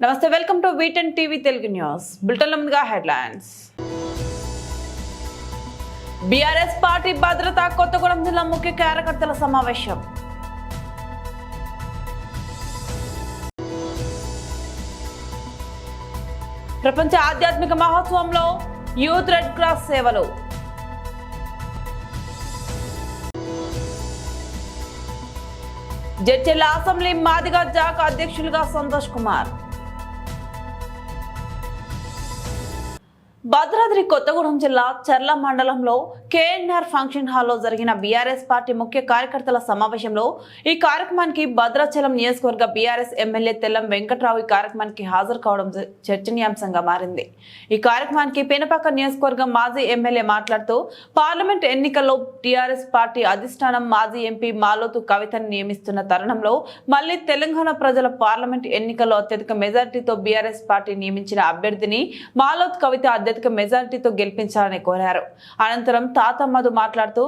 నమస్తే, welcome to V10 TV Telugu news bulletin. ముందుగా headlines. BRS party భద్రత కొత్తగూడెం జిల్లా ముఖ్య కార్యకర్తల సమావేశం. ప్రపంచ ఆధ్యాత్మిక మహోత్సవంలో యూత్ రెడ్ క్రాస్ సేవలు. జడ్చర్ల అసెంబ్లీ మాదిగ జాక్ అధ్యక్షులుగా సంతోష్ కుమార్. భద్రాద్రి కొత్తగూడెం జిల్లా చర్ల మండలంలో KNR ఫంక్షన్ హాల్లో జరిగిన బీఆర్ఎస్ పార్టీ ముఖ్య కార్యకర్తల సమావేశంలో ఈ కార్యక్రమానికి భద్రాచలం నియోజకవర్గ బీఆర్ఎస్ ఎమ్మెల్యే తెల్లం వెంకట్రావు ఈ కార్యక్రమానికి హాజరు కావడం చర్చనీయాంశంగా మారింది. ఈ కార్యక్రమానికి పినపాక నియోజకవర్గం మాజీ ఎమ్మెల్యే మాట్లాడుతూ పార్లమెంట్ ఎన్నికల్లో టీఆర్ఎస్ పార్టీ అధిష్టానం మాజీ ఎంపీ మాలోతు కవితను నియమిస్తున్న తరుణంలో మళ్లీ తెలంగాణ ప్రజల పార్లమెంట్ ఎన్నికల్లో అత్యధిక మెజార్టీతో బీఆర్ఎస్ పార్టీ నియమించిన అభ్యర్థిని మాలోతు కవిత అత్యధిక మెజార్టీతో గెలిపించాలని కోరారు. అనంతరం తాతమ్మదు మాట్లాడుతూ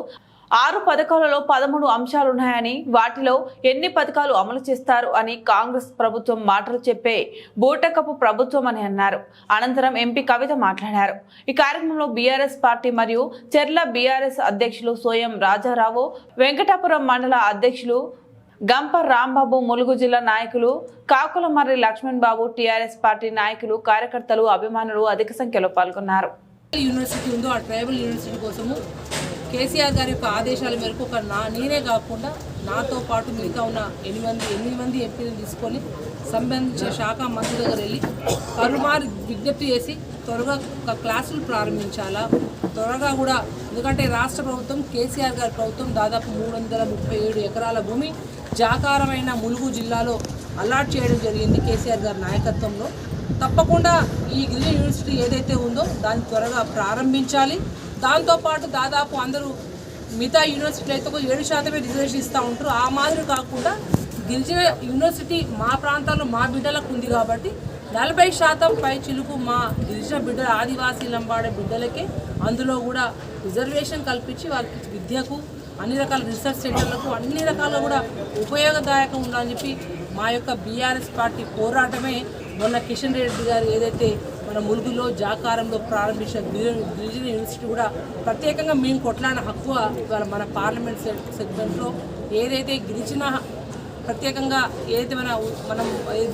6 పథకాలలో 13 అంశాలున్నాయని, వాటిలో ఎన్ని పథకాలు అమలు చేస్తారు అని కాంగ్రెస్ ప్రభుత్వం మాటలు చెప్పే బూటకపు ప్రభుత్వం అని అన్నారు. అనంతరం ఎంపీ కవిత మాట్లాడారు. ఈ కార్యక్రమంలో బీఆర్ఎస్ పార్టీ మరియు చెర్ల బీఆర్ఎస్ అధ్యక్షులు సోయం రాజారావు, వెంకటాపురం మండల అధ్యక్షులు గంపర్ రాంబాబు, ములుగు జిల్లా నాయకులు కాకులమర్రి లక్ష్మణ్ బాబు, టీఆర్ఎస్ పార్టీ నాయకులు, కార్యకర్తలు, అభిమానులు అధిక సంఖ్యలో పాల్గొన్నారు. యూనివర్సిటీ ఉందో ఆ ట్రైబల్ యూనివర్సిటీ కోసము కేసీఆర్ గారి యొక్క ఆదేశాల మేరకు నేనే కాకుండా నాతో పాటు మిగతా ఉన్న 8 మంది ఎంపీలను తీసుకొని సంబంధించిన శాఖ మంత్రి దగ్గర వెళ్ళి పలుమారు విజ్ఞప్తి చేసి త్వరగా క్లాసులు ప్రారంభించాలా, త్వరగా కూడా. ఎందుకంటే రాష్ట్ర ప్రభుత్వం, కేసీఆర్ గారి ప్రభుత్వం దాదాపు 337 ఎకరాల భూమి జాకారమైన ములుగు జిల్లాలో అలాట్ చేయడం జరిగింది కేసీఆర్ గారి నాయకత్వంలో. తప్పకుండా ఈ గిరిజన యూనివర్సిటీ ఏదైతే ఉందో దాన్ని త్వరగా ప్రారంభించాలి. దాంతోపాటు దాదాపు అందరూ మిగతా యూనివర్సిటీలు అయితే 7% రిజర్వేషన్ ఇస్తూ ఉంటారు. ఆ మాదిరి కాకుండా గిరిజన యూనివర్సిటీ మా ప్రాంతాల్లో మా బిడ్డలకు ఉంది కాబట్టి 40% పై చిలుకు మా గిరిజన బిడ్డల, ఆదివాసీ లంబాడే బిడ్డలకే అందులో కూడా రిజర్వేషన్ కల్పించి వారికి విద్యకు, అన్ని రకాల రీసెర్చ్ సెంటర్లకు అన్ని రకాలుగా కూడా ఉపయోగదాయకం ఉండాలని చెప్పి మా యొక్క బీఆర్ఎస్ పార్టీ పోరాటమే మొన్న కిషన్ రెడ్డి గారు ఏదైతే మన ములుగులో జాకారంలో ప్రారంభించిన గిరిజన యూనివర్సిటీ కూడా ప్రత్యేకంగా మేము కొట్లాడిన హక్కు ఇవాళ మన పార్లమెంట్ సెగ్మెంట్లో ఏదైతే గిరిజన ప్రత్యేకంగా ఏదైతే మనం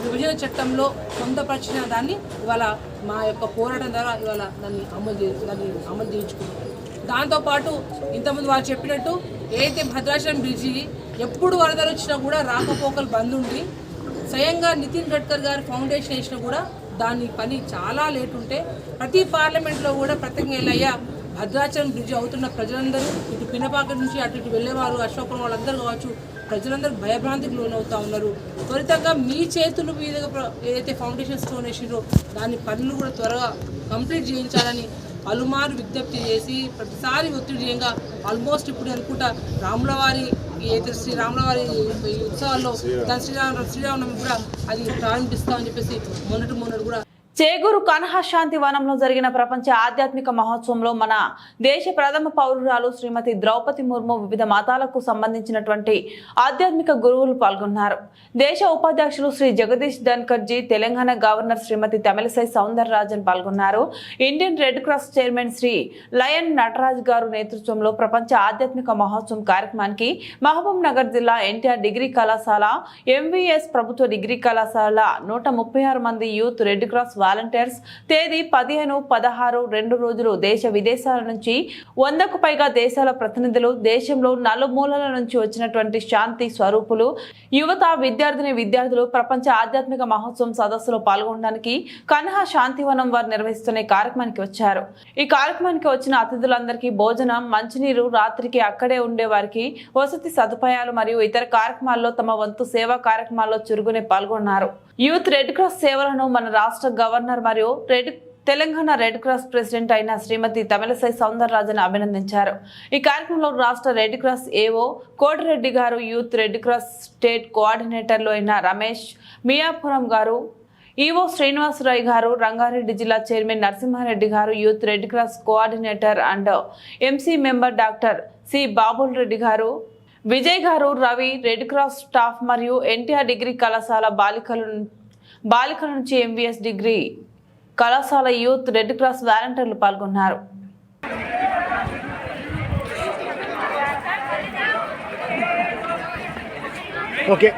విభజన చట్టంలో పొందపరిచిన దాన్ని ఇవాళ మా యొక్క పోరాటం ద్వారా ఇవాళ దాన్ని అమలు చేయించుకున్నాం. దాంతోపాటు ఇంతకుముందు వాళ్ళు చెప్పినట్టు ఏదైతే భద్రాచలం బ్రిడ్జి ఎప్పుడు వరదలు వచ్చినా కూడా రాకపోకలు బంద్ ఉండి స్వయంగా నితిన్ గడ్కర్ గారు ఫౌండేషన్ వేసినా కూడా దాని పని చాలా లేట్ ఉంటే ప్రతి పార్లమెంట్లో కూడా ప్రత్యేకంగా వెళ్ళయ్యా భద్రాచలం బ్రిడ్జి అవుతున్న ప్రజలందరూ ఇటు పినపాక నుంచి అటు వెళ్ళేవారు, అశోకం వాళ్ళందరూ కావచ్చు, ప్రజలందరూ భయభ్రాంతికి లోనవుతూ ఉన్నారు. త్వరితంగా మీ చేతుల మీద ఏదైతే ఫౌండేషన్ స్టోన్ వేసిరో దాని పనులు కూడా త్వరగా కంప్లీట్ చేయించాలని పలుమారు విజ్ఞప్తి చేసి ప్రతిసారి ఒత్తిడి చేయంగా ఆల్మోస్ట్ ఇప్పుడు అనుకుంటా రాములవారి ఏదైతే శ్రీరాములవారి ఉత్సవాల్లో దాని శ్రీరామనవమి కూడా అది ప్రారంభిస్తామని చెప్పేసి మొన్నటి కూడా చేగూరు కనహ శాంతి వనంలో జరిగిన ప్రపంచ ఆధ్యాత్మిక మహోత్సవంలో మన దేశ ప్రథమ పౌరురాలు శ్రీమతి ద్రౌపది ముర్ము, వివిధ మతాలకు సంబంధించినటువంటి ఆధ్యాత్మిక గురువులు పాల్గొన్నారు. దేశ ఉపాధ్యక్షులు శ్రీ జగదీష్ ధన్కర్జీ, తెలంగాణ గవర్నర్ శ్రీమతి తమిళసై సౌందరరాజన్ పాల్గొన్నారు. Indian red cross chairman Shri lion Nataraj గారు నేతృత్వంలో ప్రపంచ ఆధ్యాత్మిక మహోత్సవం కార్యక్రమానికి మహబూబ్ నగర్ జిల్లా ఎన్టీఆర్ డిగ్రీ కళాశాల, MVS ప్రభుత్వ డిగ్రీ కళాశాల 136 మంది యూత్ రెడ్ క్రాస్ వాలంటీర్స్ తేదీ 15, 16 2 రోజులు దేశ విదేశాల నుంచి 100కు పైగా దేశాల ప్రతినిధులు, దేశంలో నలుమూలల నుంచి వచ్చినటువంటి శాంతి స్వరూపులు, యువత, విద్యార్థులు ప్రపంచ ఆధ్యాత్మిక మహోత్సవం సదస్సులో పాల్గొనడానికి కన్హా శాంతివనం వారు నిర్వహిస్తున్న కార్యక్రమానికి వచ్చారు. ఈ కార్యక్రమానికి వచ్చిన అతిథులందరికీ భోజనం, మంచినీరు, రాత్రికి అక్కడే ఉండే వారికి వసతి సదుపాయాలు మరియు ఇతర కార్యక్రమాల్లో తమ వంతు సేవా కార్యక్రమాల్లో చురుకునే పాల్గొన్నారు. యూత్ రెడ్ క్రాస్ సేవలను మన రాష్ట్ర గవర్నర్ మరియు తెలంగాణ రెడ్ క్రాస్ ప్రెసిడెంట్ అయిన శ్రీమతి తమిళసై సౌందరరాజన్ అభినందించారు. ఈ కార్యక్రమంలో రాష్ట్ర రెడ్ క్రాస్ ఏఓ కోటిరెడ్డి గారు, యూత్ రెడ్ క్రాస్ స్టేట్ కోఆర్డినేటర్లు అయిన రమేష్ మియాపురం గారు, ఈవో శ్రీనివాసరావు గారు, రంగారెడ్డి జిల్లా చైర్మన్ నరసింహారెడ్డి గారు, youth red cross coordinator and MC member doctor C Babul Reddy గారు, విజయ్ గారు, రవి, రెడ్ క్రాస్ స్టాఫ్ మరియు ఎన్టీఆర్ డిగ్రీ కళాశాల బాలికలు బాలికల నుంచి ఎంవీఎస్ డిగ్రీ కళాశాల యూత్ రెడ్ క్రాస్ వాలంటీర్లు పాల్గొన్నారు. ఓకే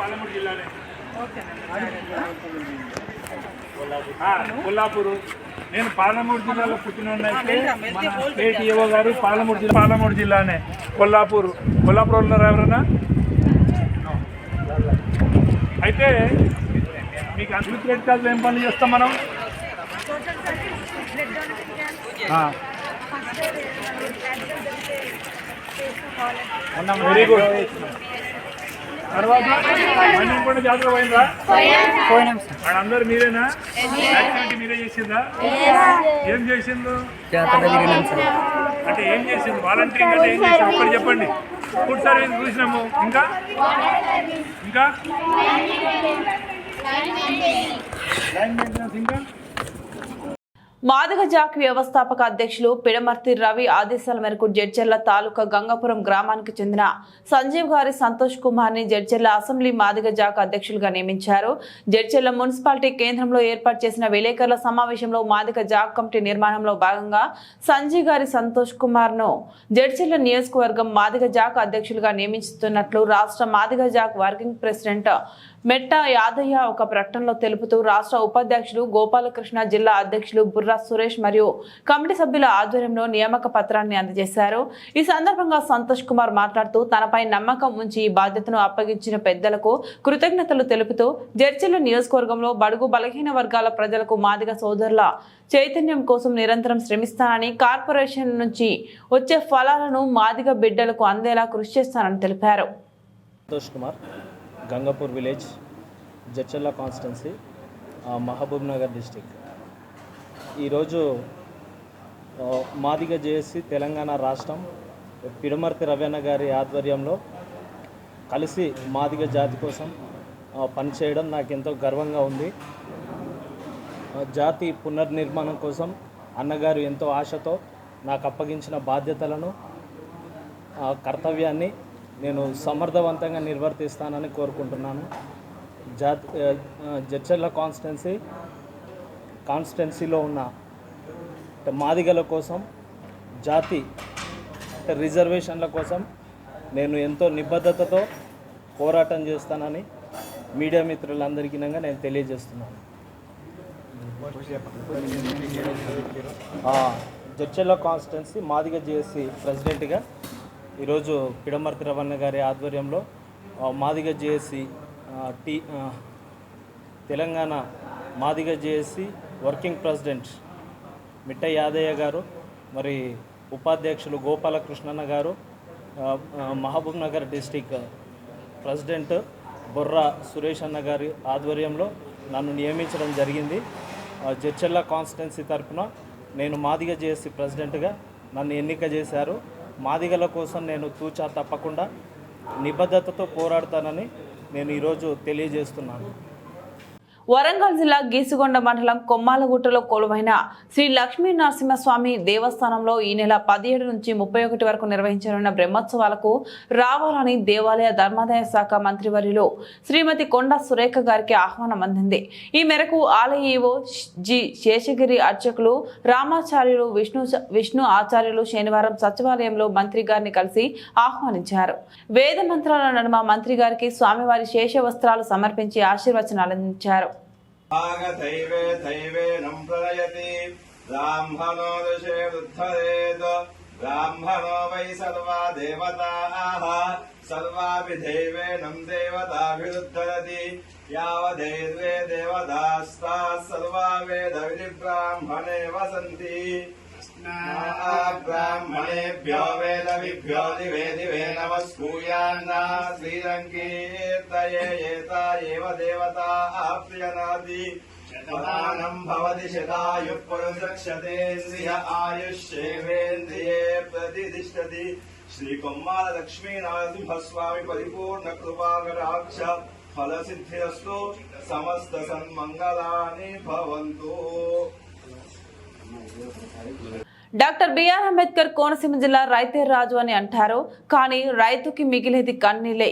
పాలమూరు జిల్లానే కొల్లాపూరు. నేను పాలమూరు జిల్లాలో పుట్టినైతే మన స్టేట్ ఈఓ గారు పాలమూరు జిల్లానే కొల్లాపూరు ఉన్నారా ఎవరన్నా? అయితే మీకు అభివృద్ధి రెడ్ క్రాస్లో ఏం పనులు చేస్తాం మనం? Very good. తర్వాత మన్యంకొండ జాతర పోయిందా? అందరు మీరేనా? యాక్టివిటీ మీరే చేసిందా? ఏం చేసిండు అంటే ఏం చేసింది? వాలంటీరింగ్ అంటే ఏం చేసింది ఒక్కటి చెప్పండి. ఫుడ్ సర్వీస్ చూసినాము. ఇంకా లైన్ మెయింటెనెన్స్, ఇంకా మాదిగ జాక్ వ్యవస్థాపక అధ్యక్షులు పిడమర్తి రవి ఆదేశాల మేరకు జడ్చెర్ల తాలూకా గంగాపురం గ్రామానికి చెందిన సంజీవ్ గారి సంతోష్ కుమార్ ని జడ్చెర్ల అసెంబ్లీ మాదిగ జాక్ అధ్యక్షులుగా నియమించారు. జడ్చెర్ల మున్సిపాలిటీ కేంద్రంలో ఏర్పాటు చేసిన విలేకరుల సమావేశంలో మాదిగ జాక్ కమిటీ నిర్మాణంలో భాగంగా సంజీవ్ గారి సంతోష్ కుమార్ ను జడ్చెర్ల నియోజకవర్గం మాదిగ జాక్ అధ్యక్షులుగా నియమిస్తున్నట్లు రాష్ట్ర మాదిగ జాక్ వర్కింగ్ ప్రెసిడెంట్ మెట్ట యాదయ్య ఒక ప్రకటనలో తెలుపుతూ రాష్ట్ర ఉపాధ్యక్షులు గోపాలకృష్ణ, జిల్లా అధ్యక్షులు బుర్రా సురేష్ మరియు కమిటీ సభ్యుల ఆధ్వర్యంలో నియామక పత్రాన్ని అందజేశారు. ఈ సందర్భంగా సంతోష్ కుమార్ మాట్లాడుతూ తనపై నమ్మకం ఉంచి ఈ బాధ్యతను అప్పగించిన పెద్దలకు కృతజ్ఞతలు తెలుపుతూ జడ్చెర్ల నియోజకవర్గంలో బడుగు బలహీన వర్గాల ప్రజలకు మాదిగ సోదరుల చైతన్యం కోసం నిరంతరం శ్రమిస్తానని, కార్పొరేషన్ నుంచి వచ్చే ఫలాలను మాదిగ బిడ్డలకు అందేలా కృషి చేస్తానని తెలిపారు. Santosh Kumar, Gangapur village, Jadcherla constituency, Mahabubnagar district. ఈరోజు మాదిగ జేఏసీ తెలంగాణ రాష్ట్రం పిడమర్తి రవీణ గారి ఆధ్వర్యంలో కలిసి మాదిగ జాతి కోసం పనిచేయడం నాకెంతో గర్వంగా ఉంది. జాతి పునర్నిర్మాణం కోసం అన్నగారు ఎంతో ఆశతో నాకు అప్పగించిన బాధ్యతలను, కర్తవ్యాన్ని నేను సమర్థవంతంగా నిర్వర్తిస్తానని కోరుకుంటున్నాను. జడ్చెర్ల కాన్స్టిట్యున్సీలో ఉన్న మాదిగల కోసం, జాతి రిజర్వేషన్ల కోసం నేను ఎంతో నిబద్ధతతో పోరాటం చేస్తానని మీడియా మిత్రులందరికీ నేను తెలియజేస్తున్నాను. జడ్చెర్ల కాన్స్టిట్యున్సీ మాదిగ జేఏసీ ప్రెసిడెంట్గా ఈరోజు పిడమర్తి రవణ గారి ఆధ్వర్యంలో Madiga JAC Telangana Madiga JAC working president మిట్ట యాదయ్య గారు, మరి ఉపాధ్యక్షులు గోపాలకృష్ణన్న గారు, మహబూబ్ నగర్ డిస్టిక్ ప్రెసిడెంట్ బొర్రా సురేష్ అన్న గారి ఆధ్వర్యంలో నన్ను నియమించడం జరిగింది. జడ్చెర్ల కాన్స్టిట్యున్సీ తరఫున నేను మాదిగ జేఏసీ ప్రెసిడెంట్గా నన్ను ఎన్నిక చేశారు. మాదిగల కోసం నేను తూచా తప్పకుండా నిబద్ధతతో పోరాడతానని నేను ఈరోజు తెలియజేస్తున్నాను. వరంగల్ జిల్లా గీసుగొండ మండలం కొమ్మాలగుట్టలో కొలువైన శ్రీ లక్ష్మీ నరసింహస్వామి దేవస్థానంలో ఈ నెల 17 నుంచి 31 వరకు నిర్వహించనున్న బ్రహ్మోత్సవాలకు రావాలని దేవాలయ ధర్మాదాయ శాఖ మంత్రివర్యులు శ్రీమతి కొండా సురేఖ గారికి ఆహ్వానం అందింది. ఈ మేరకు ఆలయ ఈవో జి శేషగిరి అర్చకులు రామాచార్యులు విష్ణు ఆచార్యులు శనివారం సచివాలయంలో మంత్రి గారిని కలిసి ఆహ్వానించారు. వేద మంత్రాల నడుమ మంత్రి గారికి స్వామివారి శేష వస్త్రాలు సమర్పించి ఆశీర్వచనాలు అందించారు. ब्राह्मणो वै सर्वा देवताः सर्वाभिधैवेनं देवताभिरुद्धरति यावदेवे देवतास्ताः सर्वा वेदविधिब्राह्मणे वसन्ति ब्राह्मणेभ्यो वेदविभ्यो दिवे दिवे नमस्कूयान्ना श्रीरङ्कीर्तये एता एव देवता प्रियनाति शतमानं भवति शतायुः पुरुषक्षतेन्द्रिय आयुष्येवेन्द्रिये प्रतिष्ठति श्री कोम्माल लक्ष्मी नरसिंहस्वामी परिपूर्ण कृपाकटाक्ष फलसिद्धिरस्तु समस्त सन्मंगलानि भवन्तु. డాక్టర్ బిఆర్ అంబేద్కర్ కోనసీమ జిల్లా రైతే రాజు అని అంటారు, కానీ రైతుకి మిగిలేది కన్నీలే.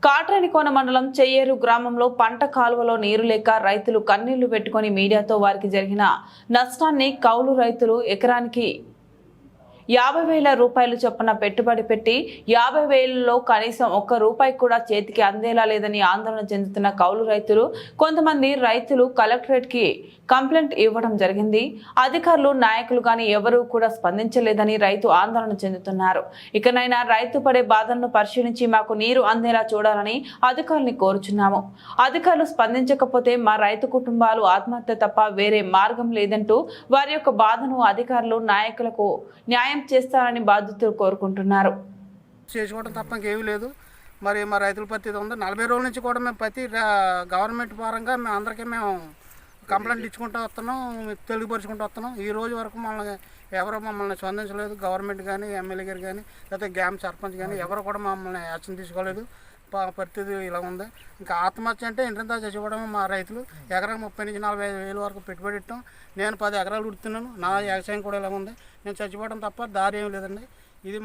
కాట్రేనికోన మండలం చెయ్యేరు గ్రామంలో పంట కాలువలో నీరు లేక రైతులు కన్నీళ్లు పెట్టుకుని మీడియాతో వారికి జరిగిన నష్టాన్ని కౌలు రైతులు ఎకరానికి 50,000 రూపాయలు చొప్పున పెట్టుబడి పెట్టి 50,000లో కనీసం ₹1 కూడా చేతికి అందేలా లేదని ఆందోళన చెందుతున్న కౌలు రైతులు కొంతమంది రైతులు కలెక్టరేట్ కి కంప్లైంట్ ఇవ్వడం జరిగింది. అధికారులు నాయకులు కానీ ఎవరూ కూడా స్పందించలేదని రైతు ఆందోళన చెందుతున్నారు. ఇకనైనా రైతు పడే బాధలను పరిశీలించి మాకు నీరు అందేలా చూడాలని అధికారుల్ని కోరుచున్నాము. అధికారులు స్పందించకపోతే మా రైతు కుటుంబాలు ఆత్మహత్య తప్ప వేరే మార్గం లేదంటూ వారి యొక్క బాధను అధికారులు నాయకులకు న్యాయం చేస్తారని బాధితులు కోరుకుంటున్నారు. చేసుకోవడం తప్ప ఇంకేమీ లేదు. మరి మా రైతుల పరిస్థితి ఉంది. 40 రోజుల నుంచి కూడా మేము ప్రతి గవర్నమెంట్ పరంగా మేము అందరికీ కంప్లైంట్ ఇచ్చుకుంటూ వస్తున్నాం, తెలుగుపరుచుకుంటూ వస్తున్నాం. ఈ రోజు వరకు మమ్మల్ని స్పందించలేదు. గవర్నమెంట్ కానీ ఎమ్మెల్యే గారు కానీ లేకపోతే గ్రామ సర్పంచ్ కానీ ఎవరు కూడా మమ్మల్ని యాక్షన్ తీసుకోలేదు. పరిస్థితి ఇలా ఉంది. ఇంకా ఆత్మహత్య అంటే ఇంటంతా చచ్చిపోవడం. మా రైతులు ఎకరాకు 30,000 నుంచి 45,000 వరకు పెట్టుబడి పెట్టాం. నేను 10 ఎకరాలు ఉడుతున్నాను. నా వ్యవసాయం కూడా ఇలా ఉంది. నేను చచ్చిపోవడం తప్ప దారి ఏం లేదండి. ఇది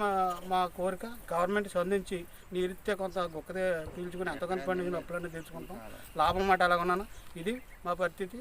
మా కోరిక. గవర్నమెంట్ స్పందించి నీరిస్తే కొంత గొక్కదే పీల్చుకుని ఎంతకంత పండించిన అప్పులన్నీ తెచ్చుకుంటాం. లాభం మాట ఎలాగున్నాను. ఇది మా పరిస్థితి.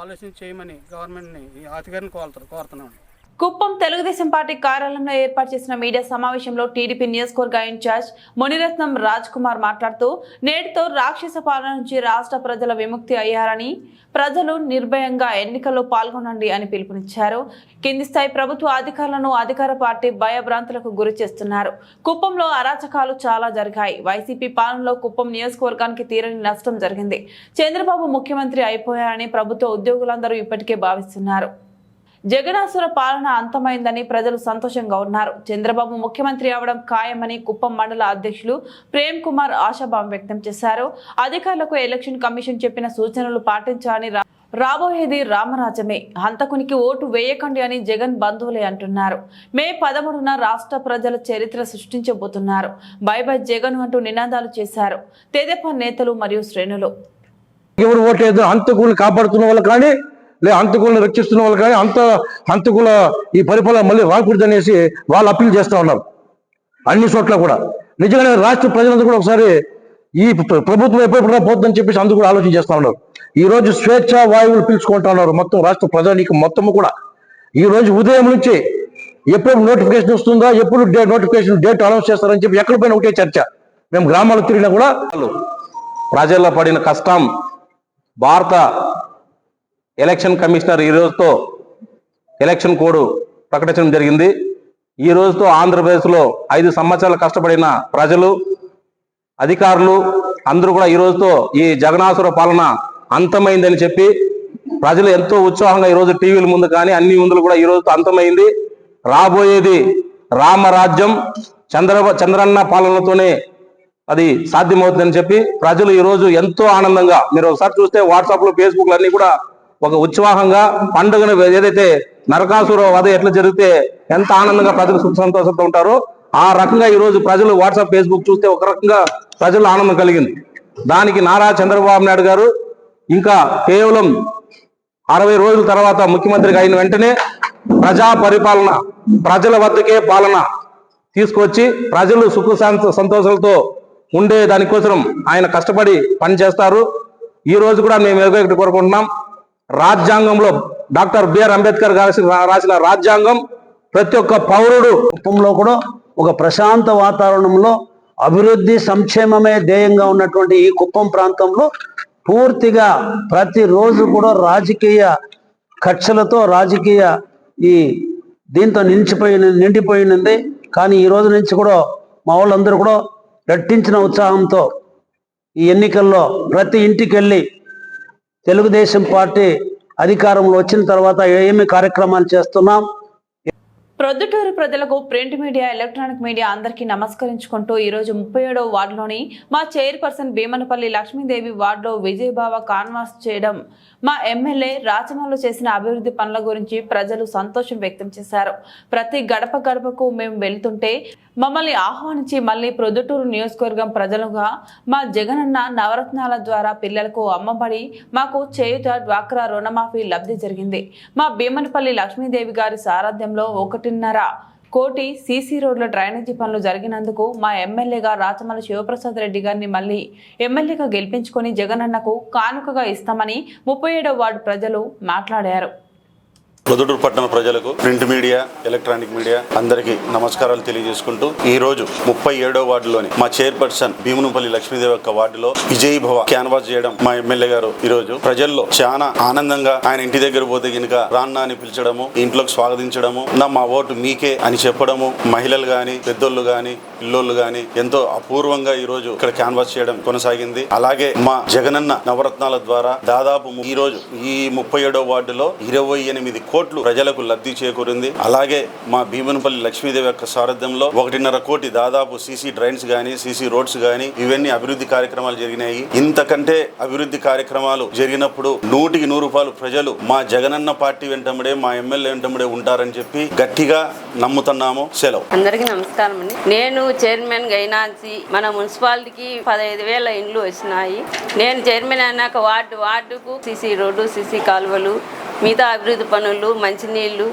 ఆలోచన చేయమని గవర్నమెంట్ని అధికారిని కోరుతున్నాను. కుప్పం తెలుగుదేశం పార్టీ కార్యాలయంలో ఏర్పాటు చేసిన మీడియా సమావేశంలో టీడీపీ నియోజకవర్గ ఇన్ఛార్జ్ మునిరత్నం రాజ్ కుమార్ మాట్లాడుతూ, నేటితో రాక్షస పాలన నుంచి రాష్ట్ర ప్రజల విముక్తి అయ్యారని, ప్రజలు నిర్భయంగా ఎన్నికల్లో పాల్గొనండి అని పిలుపునిచ్చారు. కింది స్థాయి ప్రభుత్వ అధికారులను అధికార పార్టీ భయభ్రాంతులకు గురి చేస్తున్నారు. కుప్పంలో అరాచకాలు చాలా జరిగాయి. వైసీపీ పాలనలో కుప్పం నియోజకవర్గానికి తీరని నష్టం జరిగింది. చంద్రబాబు ముఖ్యమంత్రి అయిపోయారని ప్రభుత్వ ఉద్యోగులందరూ ఇప్పటికే భావిస్తున్నారు. జగనాసుర పాలన అంతమైందని ప్రజలు సంతోషంగా ఉన్నారు. చంద్రబాబు ముఖ్యమంత్రి అవడం ఖాయమని కుప్పం మండల అధ్యక్షులు ప్రేమ్ కుమార్ ఆశాభావం వ్యక్తం చేశారు. అధికారులకు ఎలక్షన్ కమిషన్ చెప్పిన సూచనలు పాటించాలని, రాబోయేది రామరాజ్యమే, హంతకునికి ఓటు వేయకండి అని జగన్ బంధువులే అంటున్నారు. మే 13న రాష్ట్ర ప్రజల చరిత్ర సృష్టించబోతున్నారు. బై బై జగన్ అంటూ నినాదాలు చేశారు తెదేపా నేతలు మరియు శ్రేణులు. ఎవరు ఓట్లేదు హంతకుల్ని కాపాడుతున్న వాళ్ళు కానీ హంతకులను రక్షిస్తున్న వాళ్ళు కానీ హంతకుల ఈ పరిపాలన మళ్ళీ రాకూడదు అనేసి వాళ్ళు అప్పీల్ చేస్తూ ఉన్నారు అన్ని చోట్ల కూడా. నిజంగానే రాష్ట్ర ప్రజలందరూ కూడా ఒకసారి ఈ ప్రభుత్వం ఎప్పుడెప్పుడైనా పోతుందని చెప్పేసి అందరూ కూడా ఆలోచన చేస్తూ ఉన్నారు. ఈ రోజు స్వేచ్ఛ వాయువులు పీల్చుకుంటా ఉన్నారు మొత్తం రాష్ట్ర ప్రజానీకం మొత్తము కూడా. ఈ రోజు ఉదయం నుంచి ఎప్పుడు నోటిఫికేషన్ వస్తుందా, ఎప్పుడు నోటిఫికేషన్ డేట్ అనౌన్స్ చేస్తారని చెప్పి ఎక్కడ పోయినా ఒకటే చర్చ. మేము గ్రామాల్లో తిరిగినా కూడా ప్రజల్లో పడిన కష్టం భారత ఎలక్షన్ కమిషనర్ ఈ రోజుతో ఎలక్షన్ కోడ్ ప్రకటించడం జరిగింది. ఈ రోజుతో ఆంధ్రప్రదేశ్లో 5 సంవత్సరాలు కష్టపడిన ప్రజలు, అధికారులు అందరూ కూడా ఈ రోజుతో ఈ జగనాసుర పాలన అంతమైందని చెప్పి ప్రజలు ఎంతో ఉత్సాహంగా ఈరోజు టీవీల ముందు కానీ అన్ని ముందులు కూడా ఈ రోజుతో అంతమైంది. రాబోయేది రామరాజ్యం, చంద్రన్న పాలనతోనే అది సాధ్యమవుతుందని చెప్పి ప్రజలు ఈ రోజు ఎంతో ఆనందంగా, మీరు ఒకసారి చూస్తే వాట్సాప్లో ఫేస్బుక్లు అన్ని కూడా ఒక ఉత్సాహంగా పండుగను ఏదైతే నరకాసుర వధ ఎట్లా జరిగితే ఎంత ఆనందంగా ప్రజలు సుఖ సంతోషంతో ఉంటారో ఆ రకంగా ఈ రోజు ప్రజలు వాట్సాప్ ఫేస్బుక్ చూస్తే ఒక రకంగా ప్రజలు ఆనందం కలిగింది. దానికి నారా చంద్రబాబు నాయుడు గారు ఇంకా కేవలం 60 రోజుల తర్వాత ముఖ్యమంత్రిగా అయిన వెంటనే ప్రజా పరిపాలన, ప్రజల వద్దకే పాలన తీసుకొచ్చి ప్రజలు సుఖ సంతోషాలతో ఉండే దానికోసం ఆయన కష్టపడి పనిచేస్తారు. ఈ రోజు కూడా మేము ఒకటి కోరుకుంటున్నాం, రాజ్యాంగంలో డాక్టర్ బిఆర్ అంబేద్కర్ గారు రాసిన రాజ్యాంగం ప్రతి ఒక్క పౌరుడు కుప్పంలో కూడా ఒక ప్రశాంత వాతావరణంలో అభివృద్ధి సంక్షేమమే ధ్యేయంగా ఉన్నటువంటి ఈ కుప్పం ప్రాంతంలో పూర్తిగా ప్రతిరోజు కూడా రాజకీయ కక్షలతో రాజకీయ ఈ దీంతో నిండిపోయినది. కానీ ఈ రోజు నుంచి కూడా మా వాళ్ళందరూ కూడా రెట్టించిన ఉత్సాహంతో ఈ ఎన్నికల్లో ప్రతి ఇంటికి వెళ్ళి తెలుగుదేశం పార్టీ అధికారంలో వచ్చిన తర్వాత ఏమి కార్యక్రమాలు చేస్తున్నాం. ప్రొద్దుటూరు ప్రజలకు ప్రింట్ మీడియా, ఎలక్ట్రానిక్ మీడియా అందరికీ నమస్కరించుకుంటూ ఈరోజు 37వ వార్డులోని మా చైర్పర్సన్ భీమనపల్లి లక్ష్మీదేవి వార్డులో విజయభావ కాన్వాస్ చేయడం, మా ఎమ్మెల్యే రాచమల్లు చేసిన అభివృద్ధి పనుల గురించి ప్రజలు సంతోషం వ్యక్తం చేశారు. ప్రతి గడప గడపకు మేము వెళ్తుంటే మమ్మల్ని ఆహ్వానించి మళ్ళీ ప్రొద్దుటూరు నియోజకవర్గం ప్రజలుగా మా జగనన్న నవరత్నాల ద్వారా పిల్లలకు అమ్మబడి మాకు చేయుత, డ్వాక్రా రుణమాఫీ లబ్ధి జరిగింది. మా భీమనపల్లి లక్ష్మీదేవి గారి సారథ్యంలో 1.5 కోటి సీసీ రోడ్ల డ్రైనేజీ పనులు జరిగినందుకు మా ఎమ్మెల్యేగా రాచమల్లి శివప్రసాద్ రెడ్డి గారిని మళ్ళీ ఎమ్మెల్యేగా గెలిపించుకొని జగనన్నకు కానుకగా ఇస్తామని 37వ వార్డు ప్రజలు మాట్లాడారు. ప్రొద్దుటూరు పట్టణ ప్రజలకు, ప్రింట్ మీడియా, ఎలక్ట్రానిక్ మీడియా అందరికీ నమస్కారాలు తెలియజేసుకుంటూ ఈ రోజు 37వ వార్డులోని మా చైర్పర్సన్ భీమనపల్లి లక్ష్మీదేవి యొక్క వార్డులో విజయ్ భవ క్యాన్వాస్ చేయడం మా ఎమ్మెల్యే గారు ఈ రోజు ప్రజల్లో చాలా ఆనందంగా ఆయన ఇంటి దగ్గర పోతే గనుక రాన్నా అని పిలిచడము, ఇంట్లోకి స్వాగతించడము, మా ఓటు మీకే అని చెప్పడము, మహిళలు గాని, పెద్దోళ్ళు గాని, పిల్లోళ్ళు గాని ఎంతో అపూర్వంగా ఈ రోజు ఇక్కడ క్యాన్వాస్ చేయడం కొనసాగింది. అలాగే మా జగనన్న నవరత్నాల ద్వారా దాదాపు ఈ రోజు ఈ 37వ వార్డులో 28 కోట్లు ప్రజలకు లబ్ధి చేకూరింది. అలాగే మా భీమనపల్లి లక్ష్మీదేవి యొక్క సారథ్యంలో 1.5 కోటి దాదాపు సీసీ డ్రైన్స్ గానీ, సీసీ రోడ్స్ గానీ ఇవన్నీ అభివృద్ధి కార్యక్రమాలు జరిగినాయి. ఇంతకంటే అభివృద్ధి కార్యక్రమాలు జరిగినప్పుడు 100కి 100 ప్రజలు మా జగనన్న పార్టీ వెంటబడే, మా ఎమ్మెల్యే వెంటబడే ఉంటారని చెప్పి గట్టిగా నమ్ముతున్నాము. సెలవు. అందరికీ నమస్కారం అండి. నేను చైర్మన్ గైనాన్సి. మన మున్సిపాలిటీకి 15,000 ఇండ్లు వచ్చినాయి. నేను చైర్మన్ అయినాక వార్డుకు సీసీ రోడ్డు, సీసీ కాలువలు, మిగతా అభివృద్ధి పనులు, మంచినీళ్ళు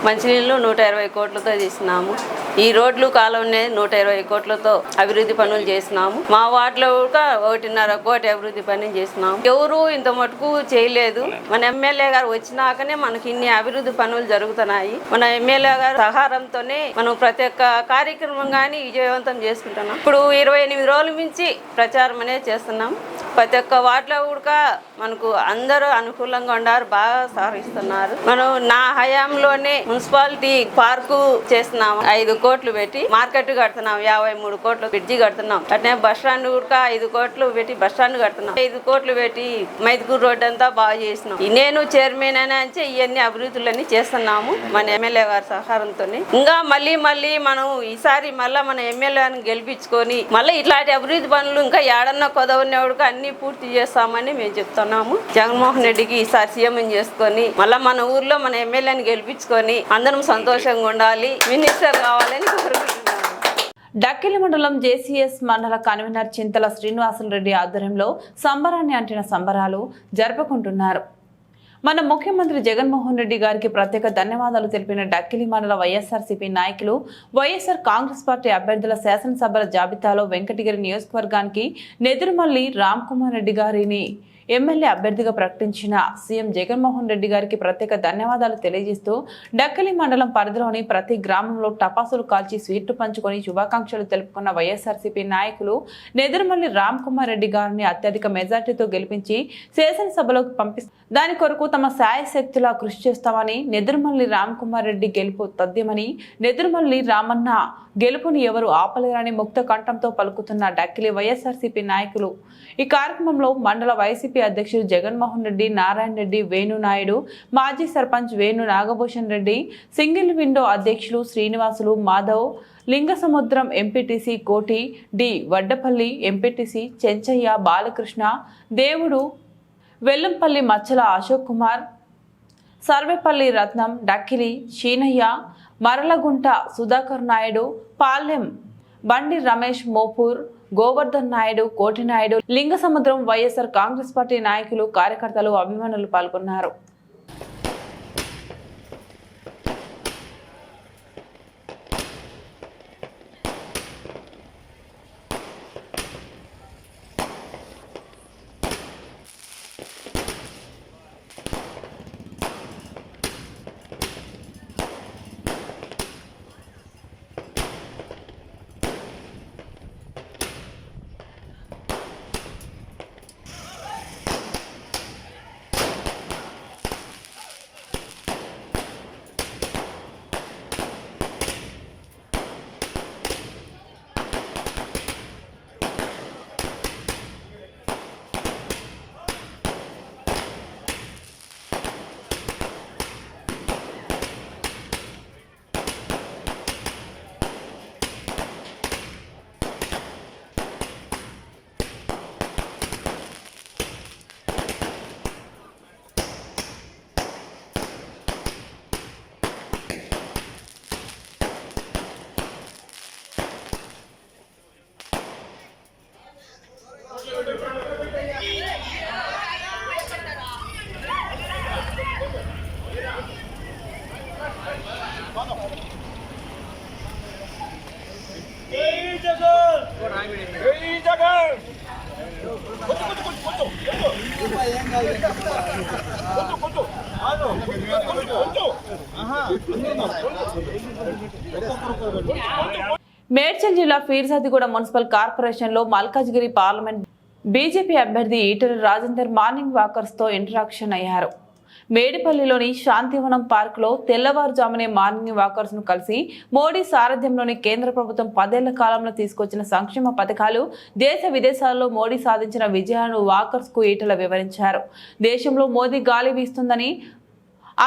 120 కోట్లతో చేసినాము. ఈ రోడ్లు కాలువనే 120 కోట్లతో అభివృద్ధి పనులు చేసినాము. మా వార్డులో కూడా 1.5 కోటి అభివృద్ధి పనులు చేసినాము. ఎవరు ఇంత మటుకు చేయలేదు. మన ఎమ్మెల్యే గారు వచ్చినాకనే మనకి ఇన్ని అభివృద్ధి పనులు జరుగుతున్నాయి. మన ఎమ్మెల్యే గారు సహారంతోనే మనం ప్రతి ఒక్క కార్యక్రమం కానీ విజయవంతం చేసుకుంటున్నాం. ఇప్పుడు 28 రోజుల నుంచి ప్రచారం అనేది చేస్తున్నాం. ప్రతి ఒక్క వార్డులో కూడా మనకు అందరూ అనుకూలంగా ఉన్నారు, బాగా సహకరిస్తున్నారు. మనం నా హయాంలోనే మున్సిపాలిటీ పార్కు చేస్తున్నాం. 5 కోట్లు పెట్టి మార్కెట్ కడుతున్నాం. 53 కోట్లు బ్రిడ్జి కడుతున్నాం. అట్నే బస్ స్టాండ్ కూడా 5 కోట్లు పెట్టి బస్ స్టాండ్ కడుతున్నాం. 5 కోట్లు పెట్టి మైదుకూరు రోడ్ అంతా బాగా చేసినాం. నేను చైర్మన్ అని ఇవన్నీ అభివృద్ధులన్నీ చేస్తున్నాము మన ఎమ్మెల్యే గారి సహకారంతో. ఇంకా మళ్ళీ మనం ఈసారి మళ్ళీ మన ఎమ్మెల్యేని గెలిపించుకొని మళ్ళీ ఇట్లాంటి అభివృద్ధి పనులు ఇంకా ఏడన్నా కొదవనేవాడుగా అన్ని పూర్తి చేస్తామని మేము చెప్తున్నాము. జగన్మోహన్ రెడ్డికి ఈసారి సీఎం చేసుకొని మళ్ళీ మన ఊర్లో మన ఎమ్మెల్యేని గెలిపించుకొని అందరం సంతోషంగా ఉండాలి, మినిస్టర్ కావాలని కోరుకుంటున్నాను. డక్కిలి మండలం జేసీఎస్ మండల కన్వీనర్ చింతల శ్రీనివాసులరెడ్డి ఆధ్వర్యంలో సంబరాన్ని అంటిన సంబరాలు జరుపుకుంటున్నారు. మన ముఖ్యమంత్రి జగన్మోహన్ రెడ్డి గారికి ప్రత్యేక ధన్యవాదాలు తెలిపిన డక్కిలి మండల వైఎస్ఆర్సీపీ నాయకులు, వైఎస్ఆర్ కాంగ్రెస్ పార్టీ అభ్యర్థుల శాసనసభల జాబితాలో వెంకటగిరి నియోజకవర్గానికి నెదురుమల్లి రామ్ కుమార్ రెడ్డి గారిని ఎమ్మెల్యే అభ్యర్థిగా ప్రకటించిన సీఎం జగన్మోహన్ రెడ్డి గారికి ప్రత్యేక ధన్యవాదాలు తెలియజేస్తూ డక్కిలి మండలం పరిధిలోని ప్రతి గ్రామంలో టపాసులు కాల్చి స్వీట్లు పంచుకొని శుభాకాంక్షలు తెలుపుకున్న వైఎస్ఆర్సీపీ నాయకులు నెదురుమల్లి రామ్ కుమార్ రెడ్డి గారిని అత్యధిక మెజార్టీతో గెలిపించి శాసనసభలోకి పంపిస్తారు. దాని కొరకు తమ శాయశక్తులా కృషి చేస్తామని, నెదురుమల్లి రామ్ కుమార్ రెడ్డి గెలుపు తథ్యమని, నెదురుమల్లి రామన్న గెలుపుని ఎవరు ఆపలేరని ముక్త కంఠంతో పలుకుతున్న డక్కిలి వైఎస్ఆర్సీపీ నాయకులు. ఈ కార్యక్రమంలో మండల వైసీపీ అధ్యక్షుడు జగన్మోహన్ రెడ్డి, నారాయణ రెడ్డి, వేణునాయుడు, మాజీ సర్పంచ్ వేణు నాగభూషణ్ రెడ్డి, సింగిల్ విండో అధ్యక్షులు శ్రీనివాసులు, మాధవ్, లింగసముద్రం ఎంపీటీసీ కోటి, డి వడ్డపల్లి ఎంపీటీసీ చెంచయ్య, బాలకృష్ణ, దేవుడు, వెల్లంపల్లి మచ్చల అశోక్ కుమార్, సర్వేపల్లి రత్నం, డక్కిలి శీనయ్య, మరలగుంట సుధాకర్ నాయుడు, పాలెం బండి రమేష్, మోపూర్ గోవర్ధన్ నాయుడు, కోటి నాయుడు, లింగసముద్రం, వైఎస్ఆర్ కాంగ్రెస్ పార్టీ నాయకులు, కార్యకర్తలు, అభిమానులు పాల్గొన్నారు. మేడ్చల్ జిల్లా ఫీర్జాదిగూడ మున్సిపల్ కార్పొరేషన్ లో మల్కాజ్గిరి పార్లమెంట్ బీజేపీ అభ్యర్థి ఈటెల రాజేందర్ మార్నింగ్ వాకర్స్ తో ఇంటరాక్షన్ అయ్యారు. మేడిపల్లిలోని శాంతివనం పార్క్ లో తెల్లవారుజామునే మార్నింగ్ వాకర్స్ ను కలిసి మోడీ సారథ్యంలోని కేంద్ర ప్రభుత్వం 10 ఏళ్ల కాలంలో తీసుకొచ్చిన సంక్షేమ పథకాలు, దేశ విదేశాల్లో మోడీ సాధించిన విజయాలను వాకర్స్ కు ఈటెల వివరించారు. దేశంలో మోదీ గాలి వీస్తుందని,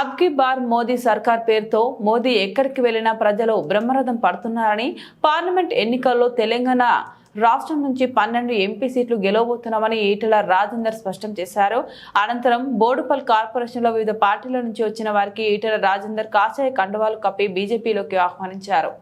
అబ్కి బార్ మోదీ సర్కార్ పేరుతో మోదీ ఎక్కడికి వెళ్లినా ప్రజలు బ్రహ్మరథం పడుతున్నారని, పార్లమెంట్ ఎన్నికల్లో తెలంగాణ రాష్ట్రం నుంచి 12 ఎంపీ సీట్లు గెలవబోతున్నామని ఈటెల రాజేందర్ స్పష్టం చేశారు. అనంతరం బోడుపల్ కార్పొరేషన్ లో వివిధ పార్టీల నుంచి వచ్చిన వారికి ఈటెల రాజేందర్ కాషాయ కండువాలు కప్పి బీజేపీలోకి ఆహ్వానించారు.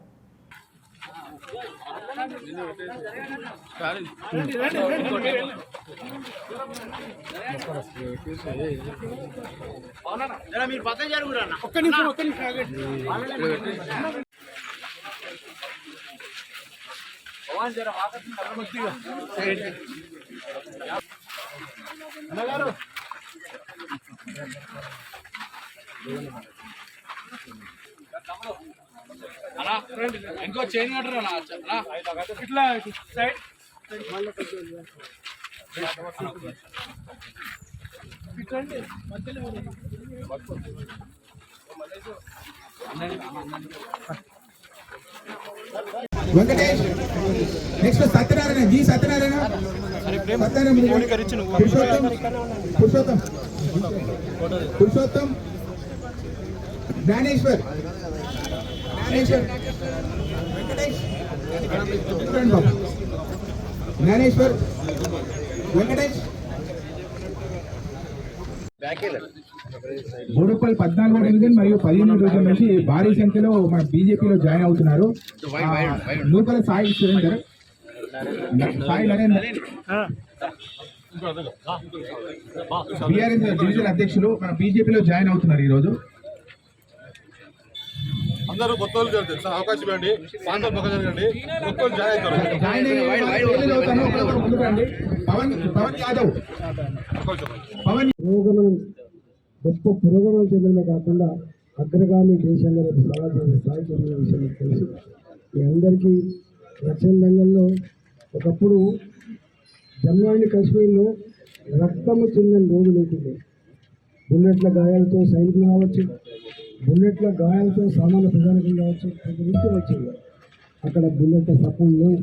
ఇంకో చైన్ కట్టరా ఇట్లా side Venkatesh, next Satyanarayana, G Satyanarayana, Purushottam, Gnaneshwar, Venkatesh, Gnaneshwar, Venkatesh. Boduppal 14వ డివిజన్ మరియు 15వ డివిజన్ నుంచి భారీ సంఖ్యలో మన బీజేపీలో జాయిన్ అవుతున్నారు. నూతన సాయి సురేందర్, సాయి నరేందర్ బీఆర్ఎస్ డివిజన్ అధ్యక్షులు మన బీజేపీలో జాయిన్ అవుతున్నారు. ఈ రోజు అందరూ కొత్త అవకాశం ఇవ్వండి, పవన్ యాదవ్, గొప్ప పురోగమనం చెందడమే కాకుండా అగ్రగామి దేశంగా స్థాయి చెందిన విషయం తెలుసు. మీ అందరికీ రక్షణ రంగంలో ఒకప్పుడు జమ్మూ అండ్ కాశ్మీర్లో రక్తము చెందని రోజు లేకుండే. బుల్లెట్ల గాయాలతో సైనికులు కావచ్చు, బుల్లెట్ల గాయాలతో సామాన్య ప్రజానికం కావచ్చు, కొంత విషయం వచ్చింది. అక్కడ బుల్లెట్ల సపోర్ట్ లేవు,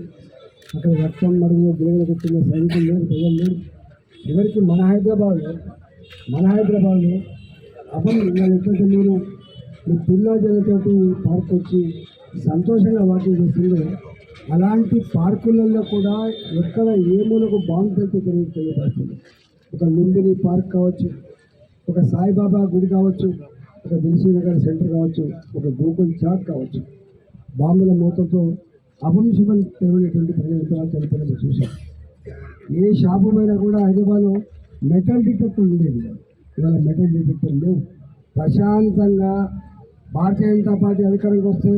అక్కడ రక్తం మడుగులో బిలువలు కొట్టిన సైనికులు లేరు, ప్రజలు లేరు. చివరికి మన హైదరాబాద్లో అప్పుడు ఎట్లయితే మీరు మీ పిల్లలతోటి పార్క్ వచ్చి సంతోషంగా వాకింగ్ చేస్తుందో అలాంటి పార్కులలో కూడా ఎక్కడ ఏ మూలకు బాంబు పెడితే తెలియపడుతుంది. ఒక లుంబిని పార్క్ కావచ్చు, ఒక సాయిబాబా గుడి కావచ్చు, ఒక దిల్సుఖ్నగర్ సెంటర్ కావచ్చు, ఒక గోకుల్ చాట్ కావచ్చు, బాంబుల మూతతో అవంశమైనటువంటి ప్రజలు చనిపోయినట్టు చూసాం. ఏ షాపు పైన కూడా హైదరాబాద్లో మెటల్ డిటెక్టర్ ఉండేది, ఇవాళ మెటల్ డిటెక్టర్ లేవు. ప్రశాంతంగా భారతీయ జనతా పార్టీ అధికారంకి వస్తే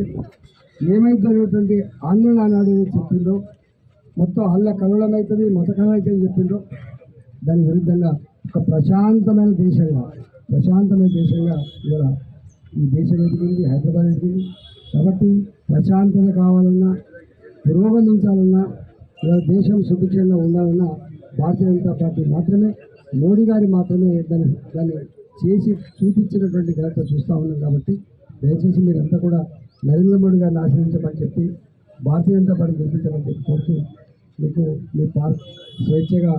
ఏమైతున్నటువంటి ఆందోళన నాడు చెప్పిందో, మొత్తం అల్ల కలవడమవుతుంది, మత కలవడం అవుతుంది చెప్పిందో, దాని విరుద్ధంగా ఒక ప్రశాంతమైన దేశంగా ఇవాళ ఈ దేశం ఎదిగింది, హైదరాబాద్ ఎదిగింది. కాబట్టి ప్రశాంతత కావాలన్నా, పురోగమించాలన్నా, ఇవాళ దేశం సుభిక్షంగా ఉండాలన్నా భారతీయ జనతా పార్టీ మాత్రమే, మోడీ గారి మాత్రమే దాన్ని చేసి చూపించినటువంటి ఘనత చూస్తూ ఉన్నాం. కాబట్టి దయచేసి మీరంతా కూడా నరేంద్ర మోడీ గారిని ఆశ్రయించమని చెప్పి, భారతీయ జనతా పార్టీ గెలిపించమని చెప్పి కోరుతూ, మీకు మీ పార్క్ స్వేచ్ఛగా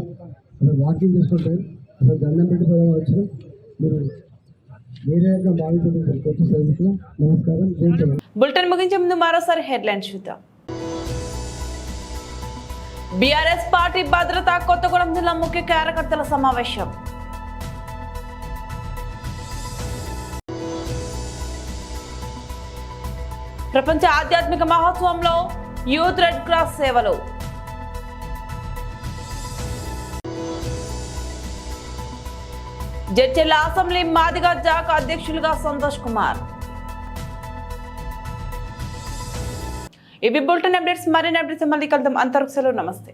అసలు వాకింగ్ చేసుకుంటే అసలు దండం పెట్టిపోయే వచ్చిన మీరు వేరే బాగుంటుంది కొత్త సైనికులు. నమస్కారం, జై తెలంగాణ. బులెటిన్ ముగించే ముందు మరోసారి హెడ్లైన్స్ చూద్దాం. బీఆర్ఎస్ పార్టీ భద్రత కొత్తగూడెం జిల్లా ముఖ్య కార్యకర్తల సమావేశం. ప్రపంచ ఆధ్యాత్మిక మహోత్సవంలో యూత్ రెడ్ క్రాస్ సేవలు. జడ్చర్ల అసెంబ్లీ మాదిగ జాక్ అధ్యక్షులుగా సంతోష్ కుమార్. ఇవి బులెటిన్ అప్డేట్స్. మరిన్ని అప్డేట్స్ మళ్ళీ కలుద్దాం. అంతవరకు సెలవు. నమస్తే.